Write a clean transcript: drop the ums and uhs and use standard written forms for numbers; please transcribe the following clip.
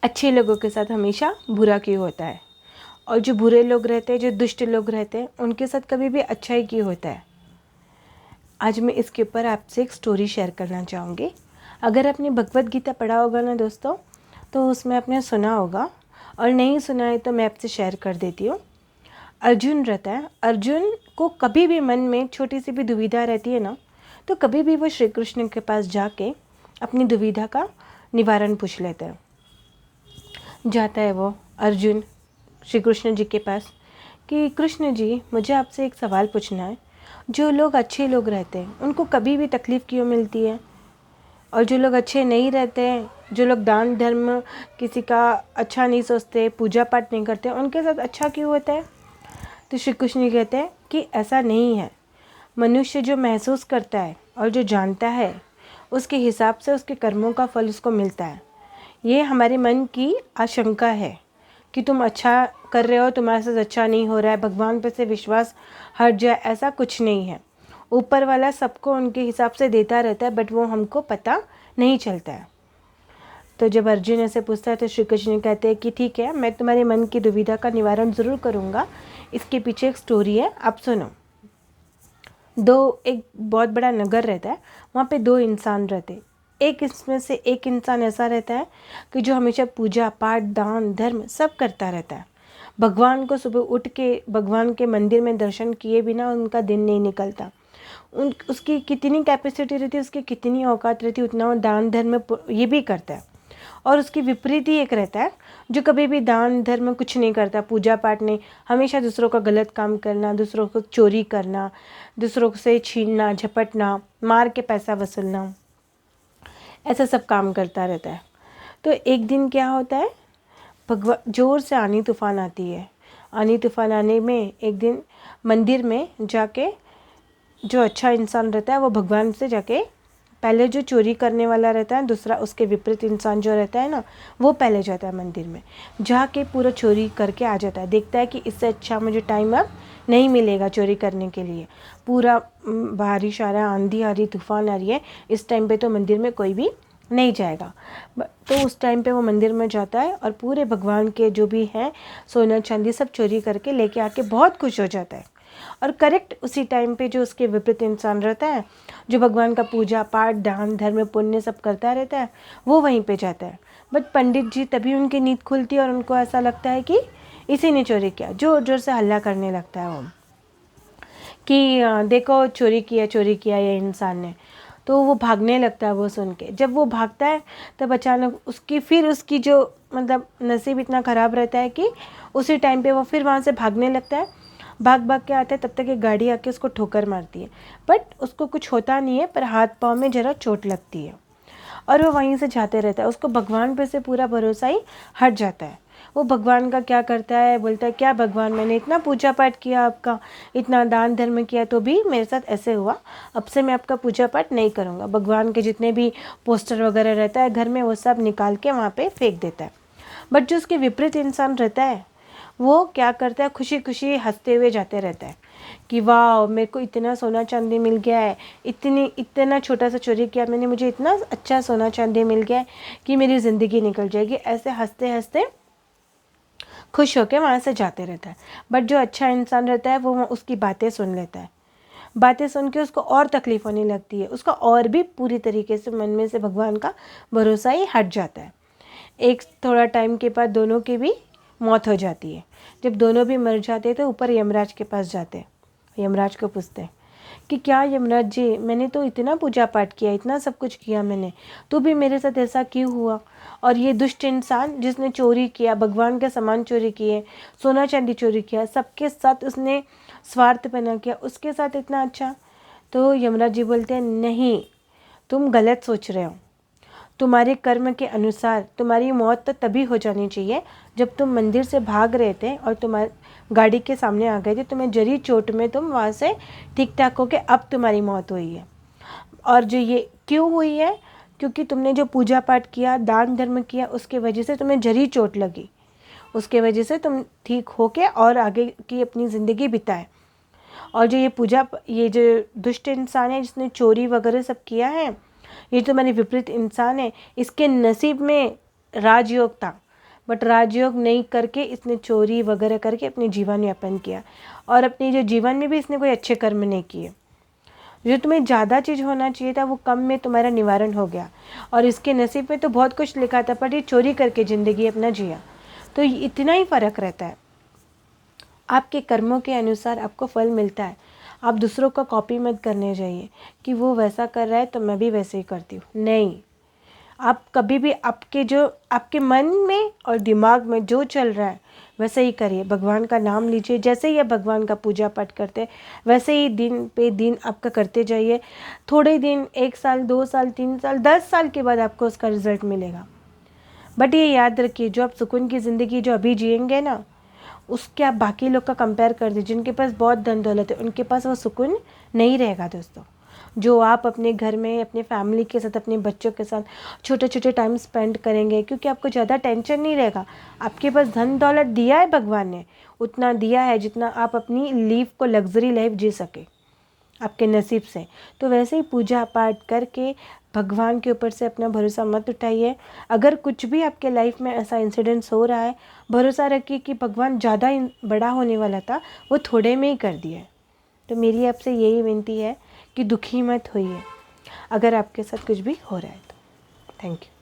अच्छे लोगों के साथ हमेशा बुरा क्यों होता है, और जो बुरे लोग रहते हैं, जो दुष्ट लोग रहते हैं, उनके साथ कभी भी अच्छा ही क्यों होता है। आज मैं इसके ऊपर आपसे एक स्टोरी शेयर करना चाहूँगी। अगर आपने भगवत गीता पढ़ा होगा ना दोस्तों, तो उसमें आपने सुना होगा, और नहीं सुना है तो मैं आपसे शेयर कर देती हूँ। अर्जुन रहता है, अर्जुन को कभी भी मन में छोटी सी भी दुविधा रहती है ना, तो कभी भी वो श्री कृष्ण के पास जाके अपनी दुविधा का निवारण पूछ लेता है। जाता है वो अर्जुन श्री कृष्ण जी के पास कि कृष्ण जी, मुझे आपसे एक सवाल पूछना है। जो लोग अच्छे लोग रहते हैं उनको कभी भी तकलीफ़ क्यों मिलती है, और जो लोग अच्छे नहीं रहते हैं, जो लोग दान धर्म किसी का अच्छा नहीं सोचते, पूजा पाठ नहीं करते, उनके साथ अच्छा क्यों होता है। तो श्री कृष्ण जी कहते हैं कि ऐसा नहीं है। मनुष्य जो महसूस करता है और जो जानता है, उसके हिसाब से उसके कर्मों का फल उसको मिलता है। ये हमारे मन की आशंका है कि तुम अच्छा कर रहे हो, तुम्हारे साथ अच्छा नहीं हो रहा है, भगवान पे से विश्वास हट जाए, ऐसा कुछ नहीं है। ऊपर वाला सबको उनके हिसाब से देता रहता है, बट वो हमको पता नहीं चलता है। तो जब अर्जुन ऐसे पूछता है तो श्री कृष्ण कहते हैं कि ठीक है, मैं तुम्हारे मन की दुविधा का निवारण ज़रूर करूँगा। इसके पीछे एक स्टोरी है, आप सुनो। एक बहुत बड़ा नगर रहता है, वहाँ पे दो इंसान रहते। एक इसमें से एक इंसान ऐसा रहता है कि जो हमेशा पूजा पाठ दान धर्म सब करता रहता है। भगवान को सुबह उठ के भगवान के मंदिर में दर्शन किए बिना उनका दिन नहीं निकलता। उसकी कितनी कैपेसिटी रहती है, उसकी कितनी औकात रहती है, उतना वो दान धर्म ये भी करता है। और उसकी विपरीत ही एक रहता है जो कभी भी दान धर्म कुछ नहीं करता, पूजा पाठ नहीं, हमेशा दूसरों का गलत काम करना, दूसरों को चोरी करना, दूसरों से छीनना झपटना, मार के पैसा वसूलना, ऐसा सब काम करता रहता है। तो एक दिन क्या होता है, जोर से आनी तूफान आती है। आनी तूफान आने में एक दिन मंदिर में जाके जो अच्छा इंसान रहता है वो भगवान से जाके, पहले जो चोरी करने वाला रहता है, दूसरा उसके विपरीत इंसान जो रहता है ना, वो पहले जाता है मंदिर में, जाके पूरा चोरी करके आ जाता है। देखता है कि इससे अच्छा मुझे टाइम अब नहीं मिलेगा चोरी करने के लिए। पूरा बारिश आ रहा है, आंधी आ रही, तूफान आ रही है, इस टाइम पे तो मंदिर में कोई भी नहीं जाएगा। तो उस टाइम पे वो मंदिर में जाता है और पूरे भगवान के जो भी हैं सोना चांदी सब चोरी करके लेके आके बहुत खुश हो जाता है। और करेक्ट उसी टाइम पे जो उसके विपरीत इंसान रहता है, जो भगवान का पूजा पाठ दान धर्म पुण्य सब करता रहता है, वो वहीं पे जाता है। बट पंडित जी तभी उनकी नींद खुलती है और उनको ऐसा लगता है कि इसी ने चोरी किया। जोर जोर से हल्ला करने लगता है वो कि देखो चोरी किया ये इंसान ने। तो वो भागने लगता है वो सुन के। जब वो भागता है तब अचानक उसकी जो मतलब नसीब इतना ख़राब रहता है कि उसी टाइम पे वो फिर वहाँ से भागने लगता है। भाग भाग के आता है, तब तक एक गाड़ी आके उसको ठोकर मारती है। बट उसको कुछ होता नहीं है, पर हाथ पाँव में ज़रा चोट लगती है और वो वहीं से जाते रहता है। उसको भगवान पे से पूरा भरोसा ही हट जाता है। वो भगवान का क्या करता है, बोलता है क्या भगवान, मैंने इतना पूजा पाठ किया आपका, इतना दान धर्म किया, तो भी मेरे साथ ऐसे हुआ। अब से मैं आपका पूजा पाठ नहीं करूँगा। भगवान के जितने भी पोस्टर वगैरह रहता है घर में, वो सब निकाल के वहाँ पे फेंक देता है। बट जो उसके विपरीत इंसान रहता है, वो क्या करता है, खुशी खुशी हंसते हुए जाते रहता है कि वाह मेरे को इतना सोना चांदी मिल गया है, इतना छोटा सा चोरी किया मैंने, मुझे इतना अच्छा सोना चांदी मिल गया है कि मेरी ज़िंदगी निकल जाएगी। ऐसे हंसते हंसते खुश होकर वहाँ से जाते रहता है। बट जो अच्छा इंसान रहता है वो उसकी बातें सुन लेता है। बातें सुन के उसको और तकलीफ़ होने लगती है, उसका और भी पूरी तरीके से मन में से भगवान का भरोसा ही हट जाता है। एक थोड़ा टाइम के बाद दोनों की भी मौत हो जाती है। जब दोनों भी मर जाते हैं तो ऊपर यमराज के पास जाते हैं। यमराज को पूछते हैं कि क्या यमराज जी, मैंने तो इतना पूजा पाठ किया, इतना सब कुछ किया मैंने, तो भी मेरे साथ ऐसा क्यों हुआ। और ये दुष्ट इंसान जिसने चोरी किया, भगवान के सामान चोरी किए, सोना चांदी चोरी किया, सबके साथ उसने स्वार्थ बना किया, उसके साथ इतना अच्छा। तो यमराज जी बोलते हैं नहीं, तुम गलत सोच रहे हो। तुम्हारे कर्म के अनुसार तुम्हारी मौत तो तभी हो जानी चाहिए जब तुम मंदिर से भाग रहे थे और तुम्हारी गाड़ी के सामने आ गए थे, तुम्हें जरी चोट में तुम वहाँ से ठीक ठाक होके अब तुम्हारी मौत हुई है। और जो ये क्यों हुई है, क्योंकि तुमने जो पूजा पाठ किया दान धर्म किया उसके वजह से तुम्हें जरी चोट लगी, उसके वजह से तुम ठीक होके और आगे की अपनी ज़िंदगी बिताए। और जो ये जो दुष्ट इंसान है जिसने चोरी वगैरह सब किया है, ये तो मेरे विपरीत इंसान है, इसके नसीब में राजयोग था, बट राजयोग नहीं करके इसने चोरी वगैरह करके अपने जीवन यापन किया, और अपने जो जीवन में भी इसने कोई अच्छे कर्म नहीं किए। जो तुम्हें ज़्यादा चीज़ होना चाहिए था वो कम में तुम्हारा निवारण हो गया, और इसके नसीब में तो बहुत कुछ लिखा था पर ये चोरी करके ज़िंदगी अपना जिया। तो इतना ही फ़र्क रहता है, आपके कर्मों के अनुसार आपको फल मिलता है। आप दूसरों का कॉपी मत करने जाइए कि वो वैसा कर रहा है तो मैं भी वैसे ही करती हूँ, नहीं। आप कभी भी आपके मन में और दिमाग में जो चल रहा है वैसे ही करिए। भगवान का नाम लीजिए, जैसे ही आप भगवान का पूजा पाठ करते हैं वैसे ही दिन पे दिन आपका करते जाइए। थोड़े दिन, 1 साल, 2 साल, 3 साल, 10 साल के बाद आपको उसका रिजल्ट मिलेगा। बट ये याद रखिए, जो आप सुकून की ज़िंदगी जो अभी जिएंगे ना, उसके आप बाकी लोग का कंपेयर कर दीजिए, जिनके पास बहुत धन दौलत है उनके पास वो सुकून नहीं रहेगा दोस्तों। जो आप अपने घर में अपने फैमिली के साथ, अपने बच्चों के साथ छोटे छोटे टाइम स्पेंड करेंगे, क्योंकि आपको ज़्यादा टेंशन नहीं रहेगा। आपके पास धन दौलत दिया है भगवान ने, उतना दिया है जितना आप अपनी लाइफ को लग्जरी लाइफ जी सके आपके नसीब से। तो वैसे ही पूजा पाठ करके भगवान के ऊपर से अपना भरोसा मत उठाइए। अगर कुछ भी आपके लाइफ में ऐसा इंसिडेंट्स हो रहा है, भरोसा रखिए कि भगवान ज़्यादा बड़ा होने वाला था, वो थोड़े में ही कर दिया है। तो मेरी आपसे यही विनती है कि दुखी मत होइए अगर आपके साथ कुछ भी हो रहा है तो। Thank you.